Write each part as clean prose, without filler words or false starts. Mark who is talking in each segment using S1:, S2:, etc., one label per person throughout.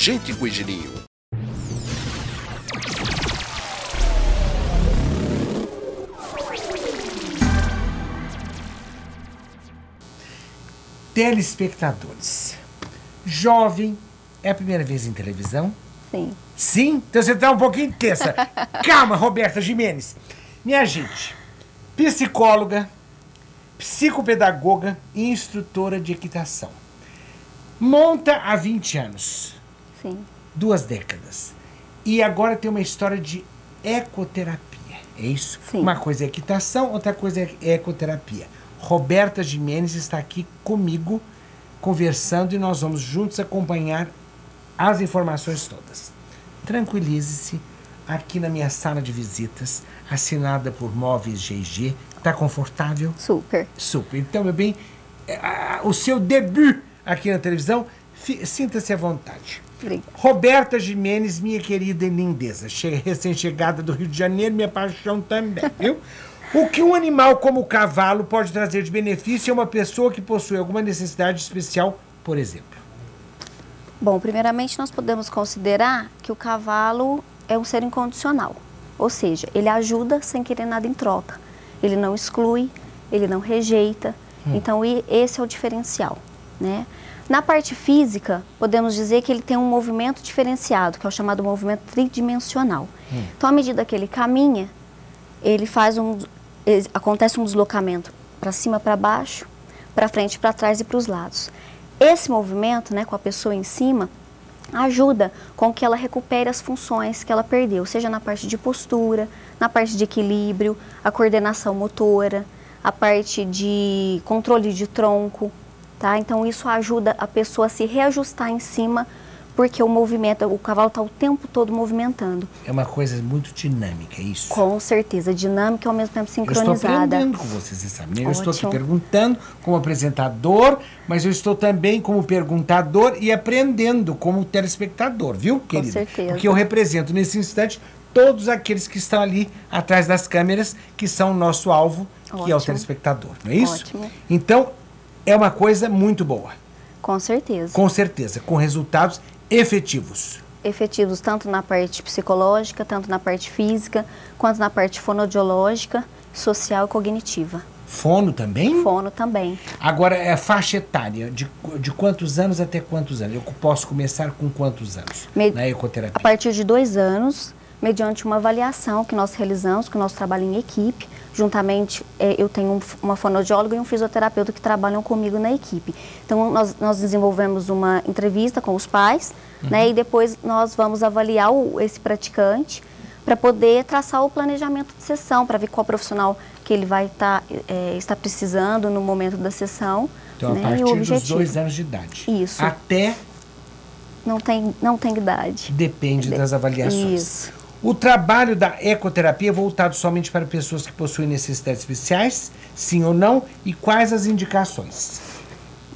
S1: gente com engenho.
S2: Telespectadores. Jovem, é a primeira vez em televisão?
S3: Sim.
S2: Sim? Então você tá um pouquinho tensa. Calma, Roberta Gimenez. Minha gente, psicóloga, psicopedagoga e instrutora de equitação. Monta há 20 anos.
S3: Sim.
S2: 2 décadas. E agora tem uma história de ecoterapia. É isso?
S3: Sim.
S2: Uma coisa é equitação, outra coisa é ecoterapia. Roberta Gimenez está aqui comigo, conversando, e nós vamos juntos acompanhar as informações todas. Tranquilize-se, aqui na minha sala de visitas, assinada por Móveis GG. Está confortável?
S3: Super.
S2: Super. Então, meu bem, o seu debut aqui na televisão, sinta-se à vontade.
S3: Obrigada.
S2: Roberta Gimenez, minha querida e lindeza, recém-chegada do Rio de Janeiro, minha paixão também, viu? O que um animal como o cavalo pode trazer de benefício a uma pessoa que possui alguma necessidade especial, por exemplo?
S3: Bom, primeiramente nós podemos considerar que o cavalo é um ser incondicional. Ou seja, ele ajuda sem querer nada em troca. Ele não exclui, ele não rejeita. Então, esse é o diferencial, né? Na parte física, podemos dizer que ele tem um movimento diferenciado, que é o chamado movimento tridimensional. Então, à medida que ele caminha, ele faz acontece um deslocamento para cima, para baixo, para frente, para trás e para os lados. Esse movimento, né, com a pessoa em cima, ajuda com que ela recupere as funções que ela perdeu, seja na parte de postura, na parte de equilíbrio, a coordenação motora, a parte de controle de tronco, tá? Então isso ajuda a pessoa a se reajustar em cima, porque o cavalo está o tempo todo movimentando.
S2: É uma coisa muito dinâmica, é isso?
S3: Com certeza, dinâmica e ao mesmo tempo sincronizada.
S2: Eu estou aprendendo com vocês, você sabe. Eu estou aqui perguntando como apresentador, mas eu estou também como perguntador e aprendendo como telespectador, viu, querida?
S3: Com certeza.
S2: Porque eu represento nesse instante todos aqueles que estão ali atrás das câmeras, que são o nosso alvo, que é o telespectador, não é isso?
S3: Ótimo.
S2: Então, é uma coisa muito boa.
S3: Com certeza.
S2: Com certeza, com resultados efetivos.
S3: Efetivos tanto na parte psicológica, tanto na parte física, quanto na parte fonodiológica, social e cognitiva.
S2: Fono também?
S3: Fono também.
S2: Agora, é faixa etária, de quantos anos até quantos anos? Eu posso começar com quantos anos na ecoterapia?
S3: A partir de 2 anos, mediante uma avaliação que nós realizamos, que o nosso trabalho em equipe. Juntamente, eu tenho uma fonoaudióloga e um fisioterapeuta que trabalham comigo na equipe. Então, nós desenvolvemos uma entrevista com os pais, né, e depois nós vamos avaliar esse praticante para poder traçar o planejamento de sessão, para ver qual profissional que ele vai estar precisando no momento da sessão.
S2: Então,
S3: né,
S2: a partir dos 2 anos de idade.
S3: Isso.
S2: Até...
S3: Não tem idade.
S2: Depende das avaliações.
S3: Isso.
S2: O trabalho da ecoterapia é voltado somente para pessoas que possuem necessidades especiais, sim ou não? E quais as indicações?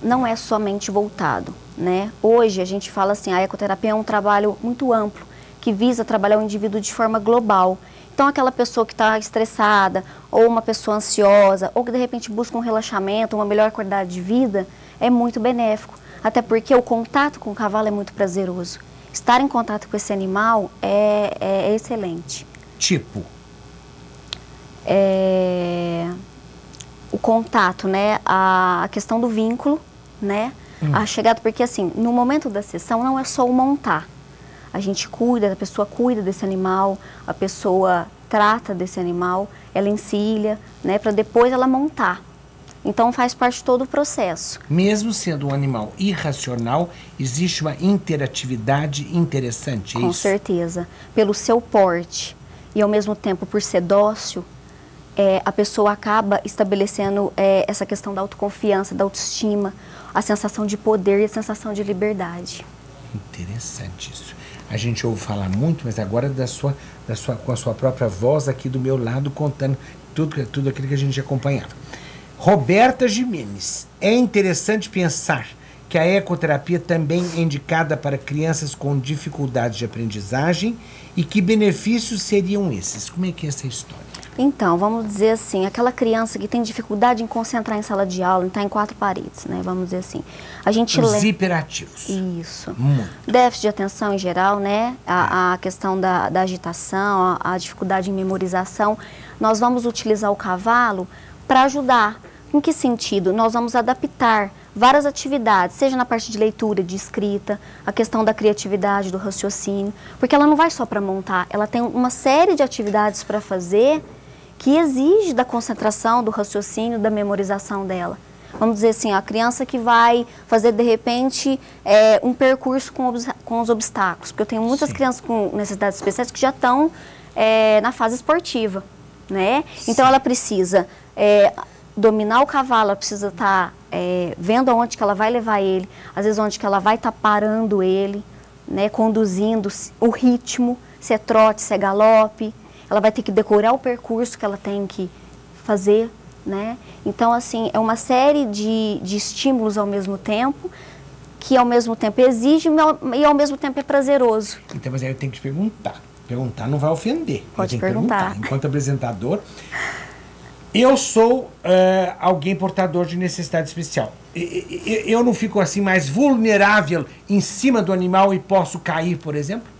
S3: Não é somente voltado, né? Hoje a gente fala assim, a ecoterapia é um trabalho muito amplo, que visa trabalhar o indivíduo de forma global. Então aquela pessoa que está estressada, ou uma pessoa ansiosa, ou que de repente busca um relaxamento, uma melhor qualidade de vida, é muito benéfico. Até porque o contato com o cavalo é muito prazeroso. Estar em contato com esse animal é excelente.
S2: Tipo?
S3: O contato, né? A questão do vínculo, né? A chegada, porque assim, no momento da sessão não é só o montar. A gente cuida, a pessoa cuida desse animal, a pessoa trata desse animal, ela encilha, né? Para depois ela montar. Então faz parte de todo o processo.
S2: Mesmo sendo um animal irracional, existe uma interatividade interessante, é isso?
S3: Com certeza. Pelo seu porte e ao mesmo tempo por ser dócil, a pessoa acaba estabelecendo essa questão da autoconfiança, da autoestima, a sensação de poder e a sensação de liberdade.
S2: Interessante isso. A gente ouve falar muito, mas agora com a sua própria voz aqui do meu lado, contando tudo aquilo que a gente acompanhava. Roberta Gimenez, é interessante pensar que a ecoterapia também é indicada para crianças com dificuldades de aprendizagem e que benefícios seriam esses? Como é que é essa história?
S3: Então, vamos dizer assim, aquela criança que tem dificuldade em concentrar em sala de aula, em estar em 4 paredes, né? Vamos dizer assim. A gente
S2: Os hiperativos.
S3: Isso.
S2: Muito.
S3: Déficit de atenção em geral, né? A questão da agitação, a dificuldade em memorização. Nós vamos utilizar o cavalo para ajudar. Em que sentido? Nós vamos adaptar várias atividades, seja na parte de leitura, de escrita, a questão da criatividade, do raciocínio, porque ela não vai só para montar, ela tem uma série de atividades para fazer que exige da concentração, do raciocínio, da memorização dela. Vamos dizer assim, a criança que vai fazer, de repente, um percurso com os obstáculos, porque eu tenho muitas crianças com necessidades especiais que já estão na fase esportiva, né? Então, ela precisa dominar o cavalo, ela precisa estar vendo aonde que ela vai levar ele, às vezes onde que ela vai estar parando ele, né? Conduzindo o ritmo, se é trote, se é galope. Ela vai ter que decorar o percurso que ela tem que fazer, né? Então, assim, é uma série de estímulos ao mesmo tempo, que ao mesmo tempo exige e ao mesmo tempo é prazeroso.
S2: Então, mas aí eu tenho que te perguntar. Perguntar não vai ofender.
S3: Pode perguntar.
S2: Enquanto apresentador, eu sou alguém portador de necessidade especial. Eu não fico assim mais vulnerável em cima do animal e posso cair, por exemplo?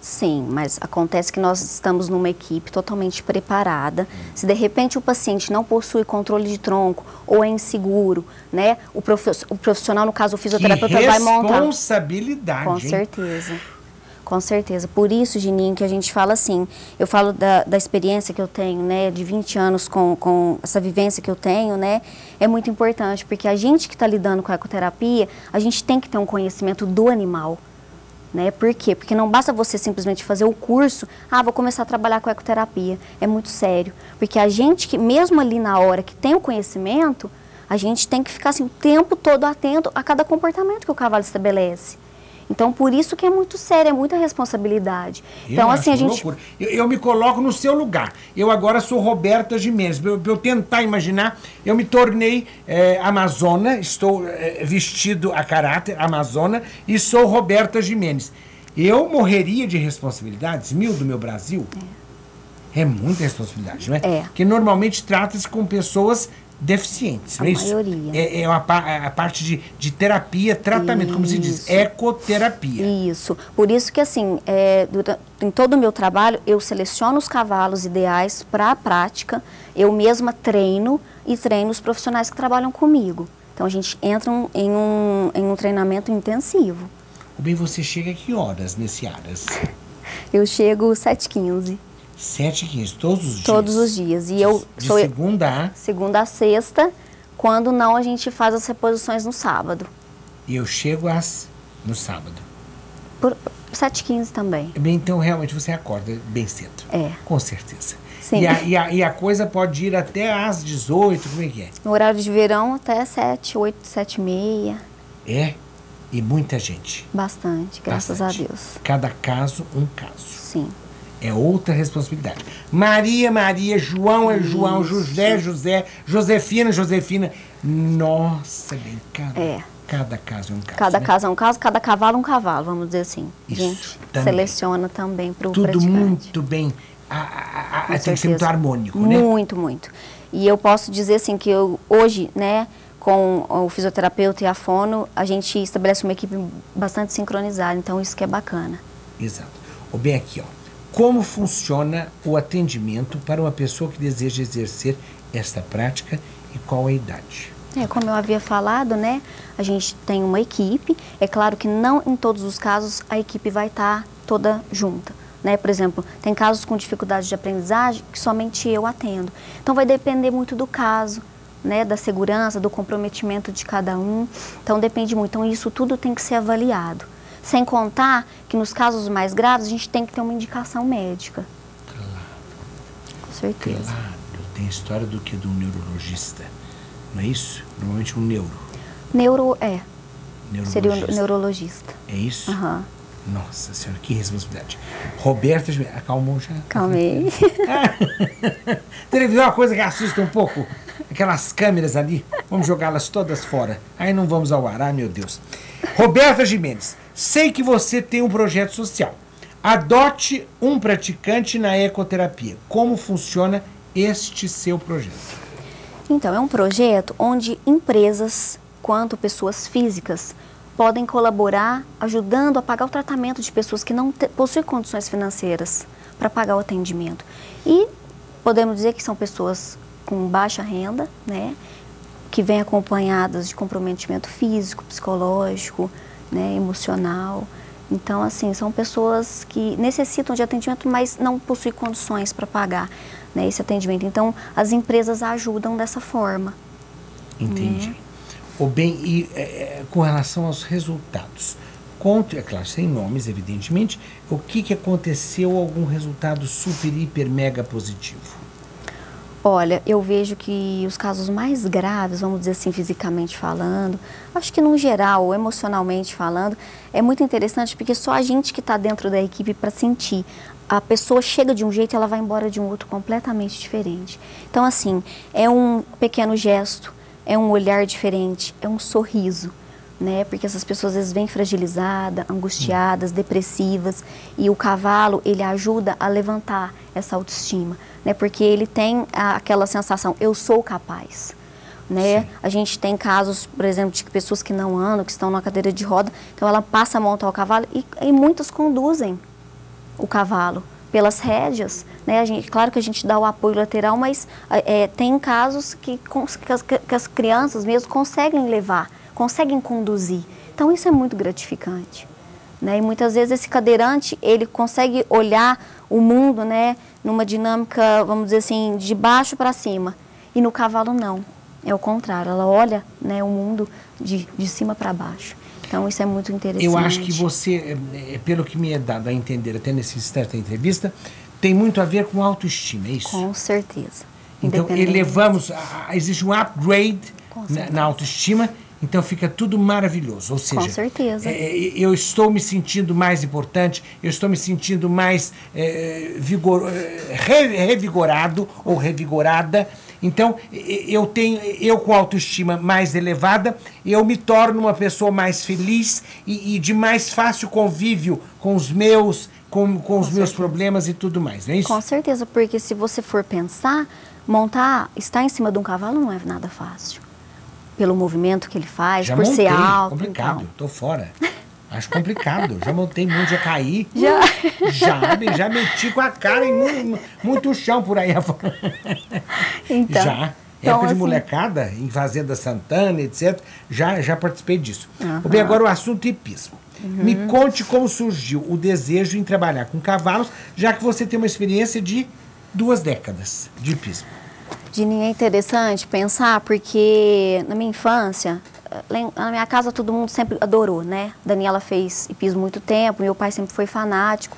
S3: Sim, mas acontece que nós estamos numa equipe totalmente preparada. Se de repente o paciente não possui controle de tronco ou é inseguro, né? O profissional, no caso o fisioterapeuta, vai montar.
S2: Responsabilidade.
S3: Com certeza. Com certeza. Por isso, Gininho, que a gente fala assim, eu falo da experiência que eu tenho, né, de 20 anos com essa vivência que eu tenho, né, é muito importante, porque a gente que está lidando com a ecoterapia, a gente tem que ter um conhecimento do animal. Né? Por quê? Porque não basta você simplesmente fazer o curso, vou começar a trabalhar com ecoterapia. É muito sério. Porque a gente, que mesmo ali na hora que tem o conhecimento, a gente tem que ficar assim, o tempo todo atento a cada comportamento que o cavalo estabelece. Então, por isso que é muito sério, é muita responsabilidade. Então, assim, a gente...
S2: Eu me coloco no seu lugar. Eu agora sou Roberta Gimenez. Pra eu tentar imaginar, eu me tornei amazona, estou vestido a caráter, amazona, e sou Roberta Gimenez. Eu morreria de responsabilidades, do meu Brasil. É muita responsabilidade, não é? Porque normalmente trata-se com pessoas deficientes, não é isso?
S3: A maioria.
S2: É a parte de terapia, tratamento, como se diz, ecoterapia.
S3: Isso. Por isso que, assim, em todo o meu trabalho, eu seleciono os cavalos ideais para a prática, eu mesma treino e treino os profissionais que trabalham comigo. Então, a gente entra em um treinamento intensivo.
S2: Bem, você chega a que horas nesse Aras?
S3: Eu chego 7h15.
S2: 7h15, todos os dias?
S3: Todos os dias. E segunda a sexta, quando não a gente faz as reposições no sábado.
S2: E eu chego no sábado?
S3: Por 7h15 também.
S2: Bem, então realmente você acorda bem cedo. Com certeza.
S3: Sim.
S2: E a coisa pode ir até às 18, como é que é?
S3: No horário de verão até 7, 8, 7h30.
S2: E muita gente?
S3: Bastante, graças a Deus.
S2: Cada caso, um caso.
S3: Sim.
S2: É outra responsabilidade. Maria, João, João, José, Josefina. Nossa, bem, cada caso é um caso.
S3: Cada caso é um caso, cada cavalo é um cavalo, vamos dizer assim.
S2: Isso,
S3: a gente
S2: também
S3: seleciona também para o
S2: tudo
S3: praticante.
S2: Muito bem, tem que ser muito harmônico, né?
S3: Muito, muito. E eu posso dizer assim que hoje, né, com o fisioterapeuta e a fono, a gente estabelece uma equipe bastante sincronizada, então isso que é bacana.
S2: Exato. Bem aqui, como funciona o atendimento para uma pessoa que deseja exercer esta prática e qual a idade?
S3: Como eu havia falado, né, a gente tem uma equipe. É claro que não em todos os casos a equipe vai estar toda junta, né? Por exemplo, tem casos com dificuldade de aprendizagem que somente eu atendo. Então vai depender muito do caso, né, da segurança, do comprometimento de cada um. Então depende muito. Então isso tudo tem que ser avaliado. Sem contar que nos casos mais graves a gente tem que ter uma indicação médica.
S2: Claro.
S3: Com certeza.
S2: Claro. Tem a história do neurologista. Não é isso? Normalmente um neuro.
S3: Seria um neurologista.
S2: É isso?
S3: Aham.
S2: Nossa Senhora, que responsabilidade. Roberta, acalmou já?
S3: Calmei.
S2: Televisão é uma coisa que assusta um pouco. Aquelas câmeras ali, vamos jogá-las todas fora. Aí não vamos ao ar, meu Deus. Roberta Gimenez, sei que você tem um projeto social. Adote um praticante na ecoterapia. Como funciona este seu projeto?
S3: Então, é um projeto onde empresas, quanto pessoas físicas, podem colaborar ajudando a pagar o tratamento de pessoas que não possuem condições financeiras para pagar o atendimento. E podemos dizer que são pessoas com baixa renda, né, que vêm acompanhadas de comprometimento físico, psicológico, né, emocional. Então, assim, são pessoas que necessitam de atendimento, mas não possuem condições para pagar, né, esse atendimento. Então, as empresas ajudam dessa forma.
S2: Entendi.
S3: Né?
S2: Ou bem, e com relação aos resultados, conte, é claro, sem nomes, evidentemente, o que aconteceu, algum resultado super, hiper, mega positivo?
S3: Olha, eu vejo que os casos mais graves, vamos dizer assim, fisicamente falando, acho que no geral, emocionalmente falando, é muito interessante porque só a gente que está dentro da equipe para sentir. A pessoa chega de um jeito e ela vai embora de um outro completamente diferente. Então, assim, é um pequeno gesto, é um olhar diferente, é um sorriso, né? Porque essas pessoas às vezes vêm fragilizadas, angustiadas, depressivas, e o cavalo, ele ajuda a levantar essa autoestima, né? Porque ele tem aquela sensação, eu sou capaz, né? A gente tem casos, por exemplo, de pessoas que não andam, que estão na cadeira de roda, então ela passa a montar o cavalo e muitas conduzem o cavalo pelas rédeas, né? Claro que a gente dá o apoio lateral, mas tem casos que as crianças mesmo conseguem levar, conseguem conduzir. Então isso é muito gratificante, né? E muitas vezes esse cadeirante, ele consegue olhar o mundo, né, numa dinâmica, vamos dizer assim, de baixo para cima. E no cavalo não, é o contrário, ela olha, né, o mundo de cima para baixo. Então, isso é muito interessante.
S2: Eu acho que você, pelo que me é dado a entender até nesse instante da entrevista, tem muito a ver com autoestima, é isso?
S3: Com certeza.
S2: Então, elevamos, existe um upgrade na autoestima, então fica tudo maravilhoso. Ou seja,
S3: com certeza.
S2: Eu estou me sentindo mais importante, eu estou me sentindo mais revigorado ou revigorada. Então, eu com autoestima mais elevada, eu me torno uma pessoa mais feliz e de mais fácil convívio com os meus, com os meus problemas e tudo mais, não é isso?
S3: Com certeza, porque se você for pensar, estar em cima de um cavalo não é nada fácil. Pelo movimento que ele faz,
S2: já
S3: por
S2: montei,
S3: ser alto.
S2: Complicado,
S3: então.
S2: tô fora. Acho complicado. Já montei muito, já caí. Já meti com a cara em muito chão por aí afora.
S3: Então,
S2: já. Época de molecada, em Fazenda Santana, etc. Já participei disso. Bem, agora o assunto hipismo. Me conte como surgiu o desejo em trabalhar com cavalos, já que você tem uma experiência de 2 décadas de hipismo.
S3: Dininha, é interessante pensar, porque na minha infância, na minha casa todo mundo sempre adorou, né? Daniela fez hipismo muito tempo, meu pai sempre foi fanático.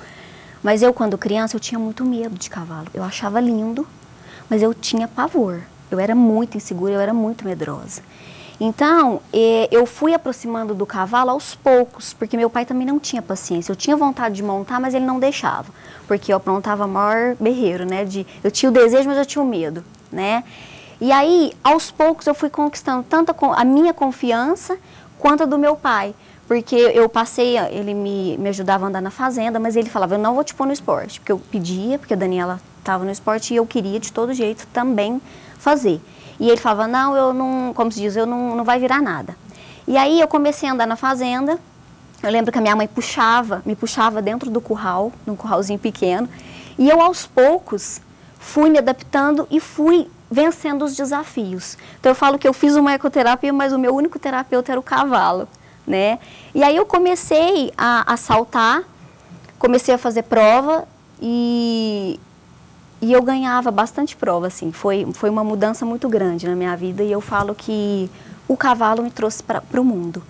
S3: Mas eu, quando criança, eu tinha muito medo de cavalo. Eu achava lindo, mas eu tinha pavor. Eu era muito insegura, eu era muito medrosa. Então, eu fui aproximando do cavalo aos poucos, porque meu pai também não tinha paciência. Eu tinha vontade de montar, mas ele não deixava, porque eu aprontava maior berreiro, né? Eu tinha o desejo, mas eu tinha o medo, né? E aí, aos poucos, eu fui conquistando tanto a minha confiança quanto a do meu pai. Porque eu passei, ele me ajudava a andar na fazenda, mas ele falava, eu não vou te pôr no esporte. Porque eu pedia, porque a Daniela estava no esporte e eu queria de todo jeito também fazer. E ele falava, não, eu não, como se diz, eu não vai virar nada. E aí eu comecei a andar na fazenda. Eu lembro que a minha mãe me puxava dentro do curral, num curralzinho pequeno. E eu, aos poucos, fui me adaptando e fui vencendo os desafios. Então eu falo que eu fiz uma ecoterapia, mas o meu único terapeuta era o cavalo, né? E aí eu comecei a saltar, comecei a fazer prova e eu ganhava bastante prova, assim. Foi uma mudança muito grande na minha vida e eu falo que o cavalo me trouxe para o mundo,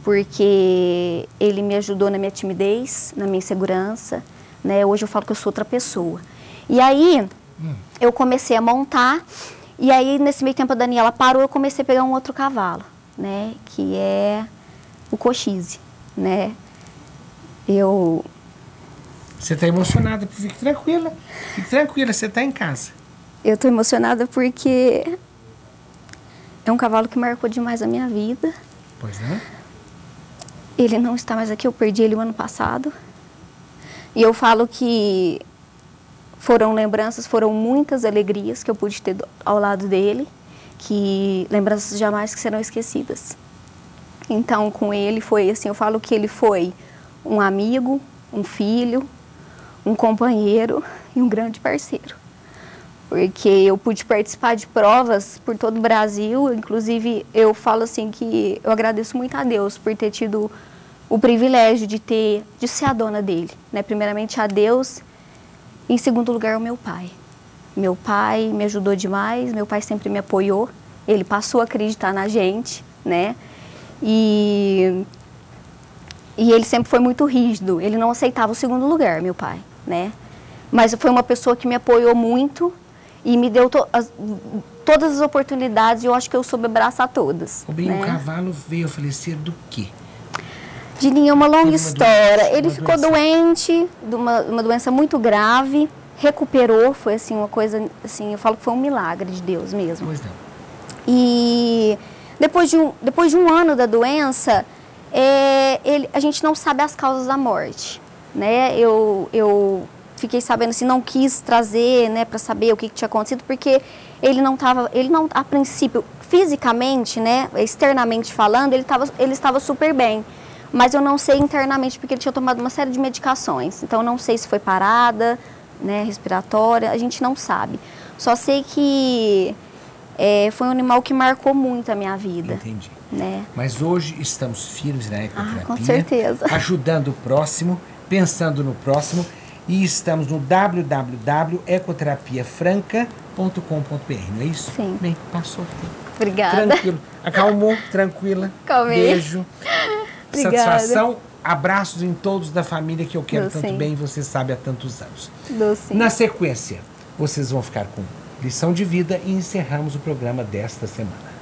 S3: porque ele me ajudou na minha timidez, na minha insegurança, né? Hoje eu falo que eu sou outra pessoa. E aí eu comecei a montar e aí nesse meio tempo a Daniela parou, eu comecei a pegar um outro cavalo, né? Que é o Cochise, né?
S2: Você está emocionada, fique tranquila, você está em casa.
S3: Eu estou emocionada porque é um cavalo que marcou demais a minha vida.
S2: Pois é.
S3: Ele não está mais aqui, eu perdi ele o ano passado. E eu falo que foram lembranças, foram muitas alegrias que eu pude ter ao lado dele, que lembranças jamais que serão esquecidas. Então, com ele foi assim, eu falo que ele foi um amigo, um filho, um companheiro e um grande parceiro. Porque eu pude participar de provas por todo o Brasil, inclusive eu falo assim que eu agradeço muito a Deus por ter tido o privilégio de ser a dona dele, né? Primeiramente a Deus, e em segundo lugar o meu pai. Meu pai me ajudou demais, meu pai sempre me apoiou, ele passou a acreditar na gente, né? E ele sempre foi muito rígido, ele não aceitava o segundo lugar, meu pai, né? Mas foi uma pessoa que me apoiou muito e me deu todas as oportunidades e eu acho que eu soube abraçar todas.
S2: Rubinho, o cavalo veio a falecer do quê?
S3: Dininha, é uma longa história. Ele ficou doente, de uma doença muito grave, recuperou, foi assim uma coisa, assim, eu falo que foi um milagre de Deus mesmo.
S2: Pois não.
S3: E depois de um ano da doença, a gente não sabe as causas da morte, né? Eu fiquei sabendo assim, não quis trazer, né, para saber o que tinha acontecido, porque ele não, a princípio, fisicamente, né, externamente falando, ele estava super bem. Mas eu não sei internamente, porque ele tinha tomado uma série de medicações. Então, eu não sei se foi parada, né, respiratória, a gente não sabe. Só sei que foi um animal que marcou muito a minha vida.
S2: Entendi.
S3: Né?
S2: Mas hoje estamos firmes na ecoterapia.
S3: Com certeza.
S2: Ajudando o próximo, pensando no próximo. E estamos no www.ecoterapiafranca.com.br, não é isso?
S3: Sim.
S2: Bem, passou o tempo.
S3: Obrigada.
S2: Tranquilo. Acalmou, tranquila.
S3: Calmei.
S2: Beijo.
S3: Obrigada.
S2: Satisfação. Abraços em todos da família que eu quero tanto
S3: sim.
S2: bem e você sabe há tantos anos.
S3: Sim.
S2: Na sequência, vocês vão ficar com lição de vida e encerramos o programa desta semana.